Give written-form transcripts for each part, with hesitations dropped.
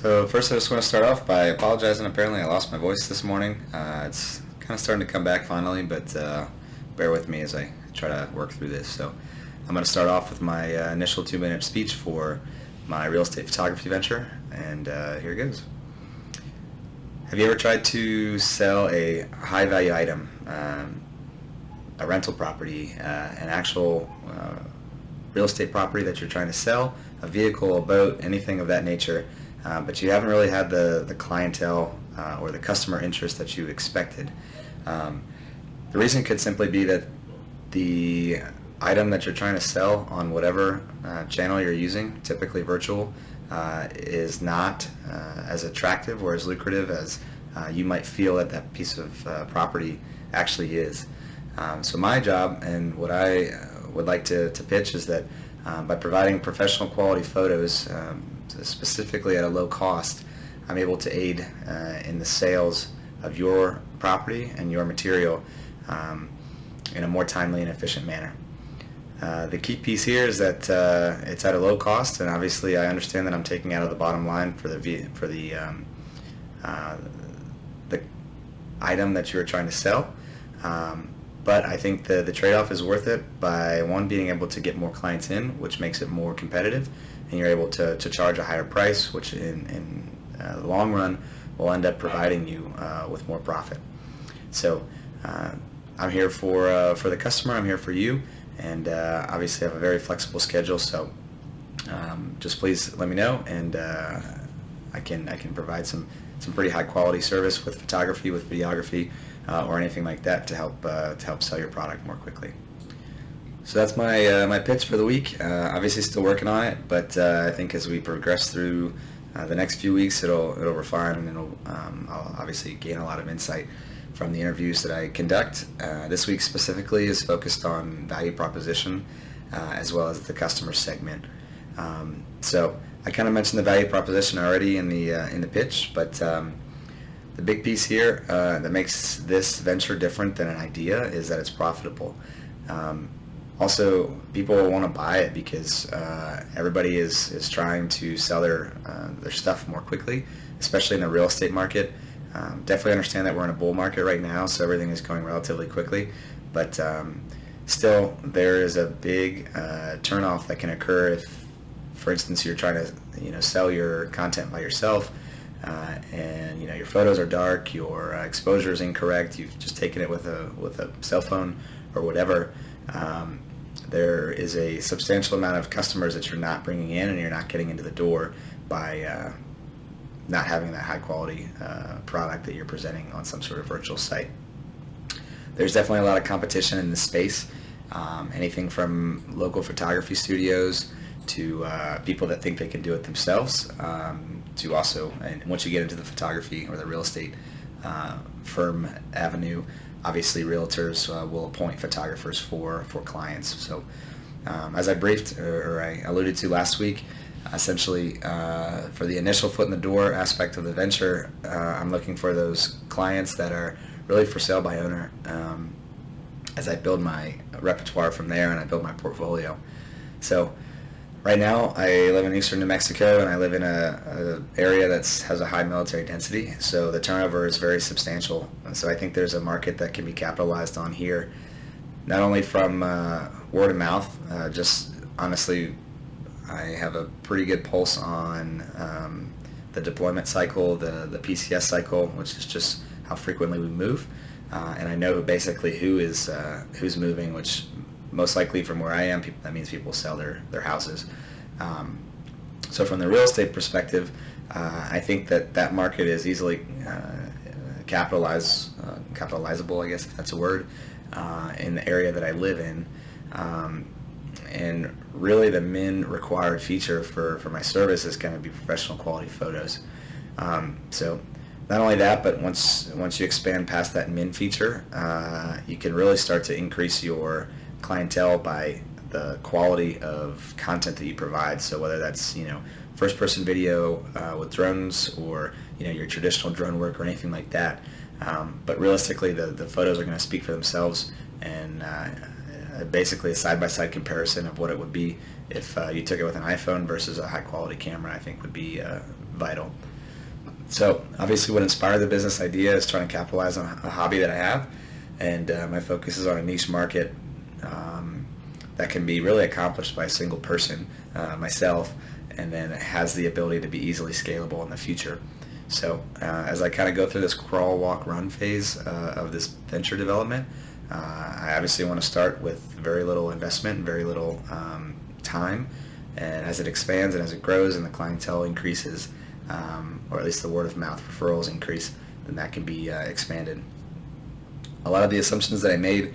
So first I just want to start off by apologizing. Apparently I lost my voice this morning. It's kind of starting to come back finally, but bear with me as I try to work through this. So I'm going to start off with my initial 2-minute speech for my real estate photography venture, and here it goes. Have you ever tried to sell a high value item, a rental property, an actual real estate property that you're trying to sell, a vehicle, a boat, anything of that nature, but you haven't really had the clientele or the customer interest that you expected? The reason could simply be that the item that you're trying to sell on whatever channel you're using, typically virtual, is not as attractive or as lucrative as you might feel that piece of property actually is. So my job and what I would like to pitch is that by providing professional quality photos, specifically at a low cost, I'm able to aid in the sales of your property and your material in a more timely and efficient manner. The key piece here is that it's at a low cost, and obviously I understand that I'm taking out of the bottom line for the item that you're trying to sell. But I think the trade-off is worth it by, one, being able to get more clients in, which makes it more competitive, and you're able to charge a higher price, which in the long run will end up providing you with more profit. So I'm here for the customer, I'm here for you, and obviously I have a very flexible schedule, so just please let me know, and I can provide some pretty high quality service with photography, with videography, or anything like that to help sell your product more quickly. So that's my pitch for the week. Obviously still working on it, but I think as we progress through the next few weeks, it'll refine, and I'll obviously gain a lot of insight from the interviews that I conduct. This week specifically is focused on value proposition as well as the customer segment. So I kind of mentioned the value proposition already in the pitch, but the big piece here that makes this venture different than an idea is that it's profitable. Also, people will want to buy it because everybody is trying to sell their stuff more quickly, especially in the real estate market. Definitely understand that we're in a bull market right now, so everything is going relatively quickly, but still there is a big turnoff that can occur if, for instance, you're trying to sell your content by yourself, and your photos are dark, your exposure is incorrect, you've just taken it with a cell phone or whatever. There is a substantial amount of customers that you're not bringing in, and you're not getting into the door by not having that high quality product that you're presenting on some sort of virtual site. There's definitely a lot of competition in this space, anything from local photography studios to people that think they can do it themselves, to also, and once you get into the photography or the real estate firm avenue, obviously realtors will appoint photographers for clients. So as I briefed or I alluded to last week, essentially for the initial foot in the door aspect of the venture, I'm looking for those clients that are really for sale by owner, as I build my repertoire from there and I build my portfolio. So right now I live in eastern New Mexico, and I live in a area that has a high military density, so the turnover is very substantial. And so I think there's a market that can be capitalized on here, not only from word of mouth, just honestly I have a pretty good pulse on the deployment cycle, the PCS cycle, which is just how frequently we move, and I know basically who's moving, which most likely from where I am, that means people sell their houses. So from the real estate perspective, I think that market is easily capitalizable, I guess if that's a word, in the area that I live in. And really the min required feature for my service is going to be professional quality photos. So not only that, but once you expand past that min feature, you can really start to increase your clientele by the quality of content that you provide. So whether that's first person video with drones, or your traditional drone work or anything like that, but realistically the photos are going to speak for themselves, and basically a side-by-side comparison of what it would be if you took it with an iPhone versus a high quality camera, I think would be vital. So obviously what inspired the business idea is trying to capitalize on a hobby that I have, and my focus is on a niche market that can be really accomplished by a single person, myself, and then it has the ability to be easily scalable in the future. So as I kind of go through this crawl, walk, run phase of this venture development, I obviously want to start with very little investment and very little time, and as it expands and as it grows and the clientele increases, or at least the word of mouth referrals increase, then that can be expanded. A lot of the assumptions that I made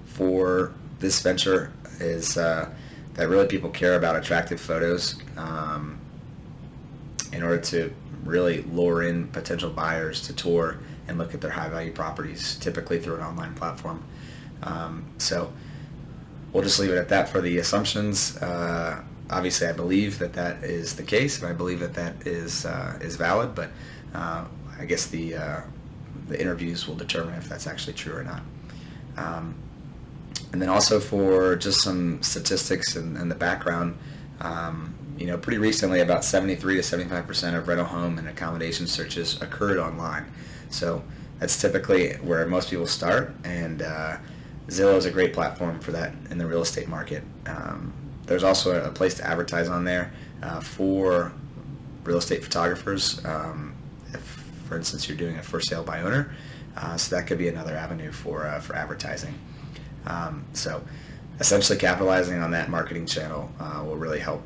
for this venture is that really people care about attractive photos in order to really lure in potential buyers to tour and look at their high value properties, typically through an online platform. So we'll just leave it at that for the assumptions. Obviously, I believe that that is the case, and I believe that that is valid. But I guess the interviews will determine if that's actually true or not. And then also for just some statistics and the background, pretty recently about 73 to 75% of rental home and accommodation searches occurred online. So that's typically where most people start, and Zillow is a great platform for that in the real estate market. There's also a place to advertise on there for real estate photographers, if, for instance, you're doing a for sale by owner. So that could be another avenue for advertising. So essentially capitalizing on that marketing channel will really help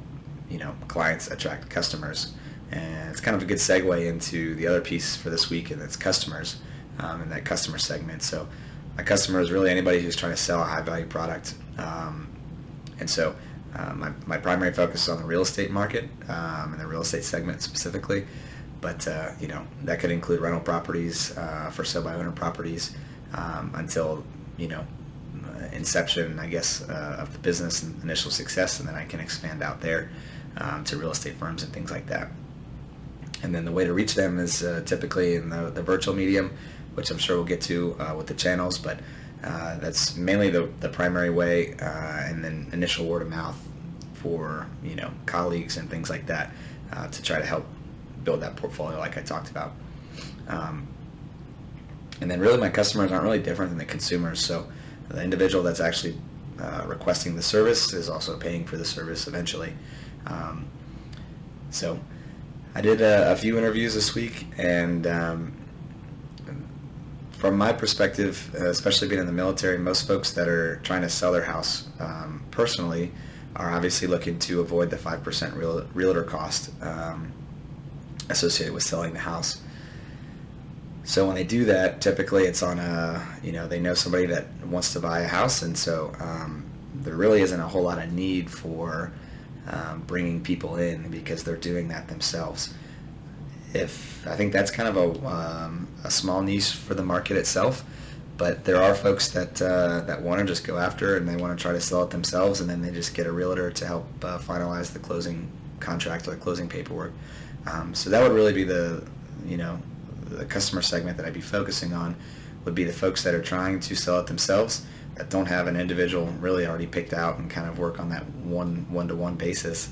clients attract customers. And it's kind of a good segue into the other piece for this week, and it's customers and that customer segment. So my customer is really anybody who's trying to sell a high value product. And so my primary focus is on the real estate market and the real estate segment specifically. But that could include rental properties, for sale by owner properties, until inception, I guess, of the business and initial success, and then I can expand out there to real estate firms and things like that. And then the way to reach them is typically in the virtual medium, which I'm sure we'll get to with the channels, but that's mainly the primary way, and then initial word of mouth for colleagues and things like that to try to help build that portfolio like I talked about. And then really my customers aren't really different than the consumers. So the individual that's actually requesting the service is also paying for the service eventually. So I did a few interviews this week, and from my perspective, especially being in the military, most folks that are trying to sell their house personally are obviously looking to avoid the 5% realtor cost associated with selling the house. So when they do that, typically it's on they know somebody that wants to buy a house, and so there really isn't a whole lot of need for bringing people in because they're doing that themselves. I think that's kind of a small niche for the market itself, but there are folks that want to just go after it, and they want to try to sell it themselves, and then they just get a realtor to help finalize the closing contract or the closing paperwork. So that would really be the customer segment that I'd be focusing on, would be the folks that are trying to sell it themselves, that don't have an individual really already picked out and kind of work on that one-to-one basis.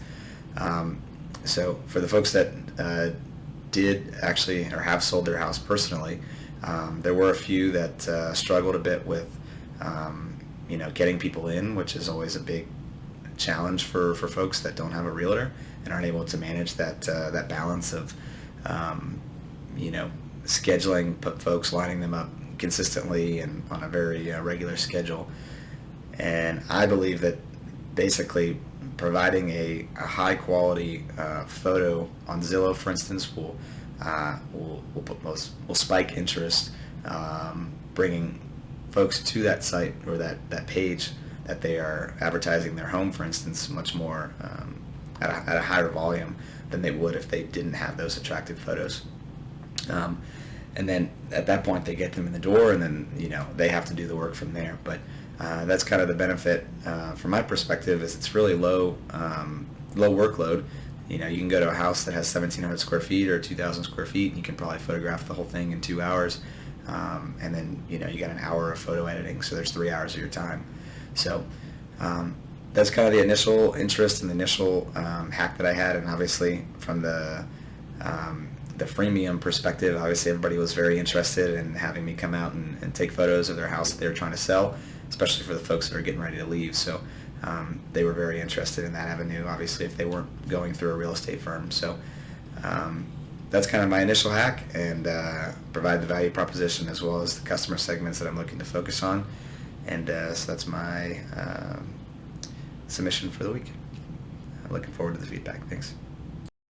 So for the folks that did actually or have sold their house personally, there were a few that struggled a bit with getting people in, which is always a big challenge for folks that don't have a realtor and aren't able to manage that balance of scheduling, folks, lining them up consistently and on a very regular schedule. And I believe that basically providing a high quality photo on Zillow, for instance, will spike interest, bringing folks to that site or that page that they are advertising their home, for instance, much more at a higher volume than they would if they didn't have those attractive photos. And then at that point they get them in the door, and then they have to do the work from there. But that's kind of the benefit from my perspective, is it's really low workload. You can go to a house that has 1,700 square feet or 2,000 square feet, and you can probably photograph the whole thing in 2 hours, and then you got an hour of photo editing, so there's 3 hours of your time. So that's kind of the initial interest and the initial hack that I had, and obviously from the the freemium perspective, obviously everybody was very interested in having me come out and take photos of their house that they were trying to sell, especially for the folks that are getting ready to leave. So they were very interested in that avenue, obviously, if they weren't going through a real estate firm. So that's kind of my initial hack, and provide the value proposition as well as the customer segments that I'm looking to focus on. And so that's my submission for the week. I'm looking forward to the feedback. Thanks.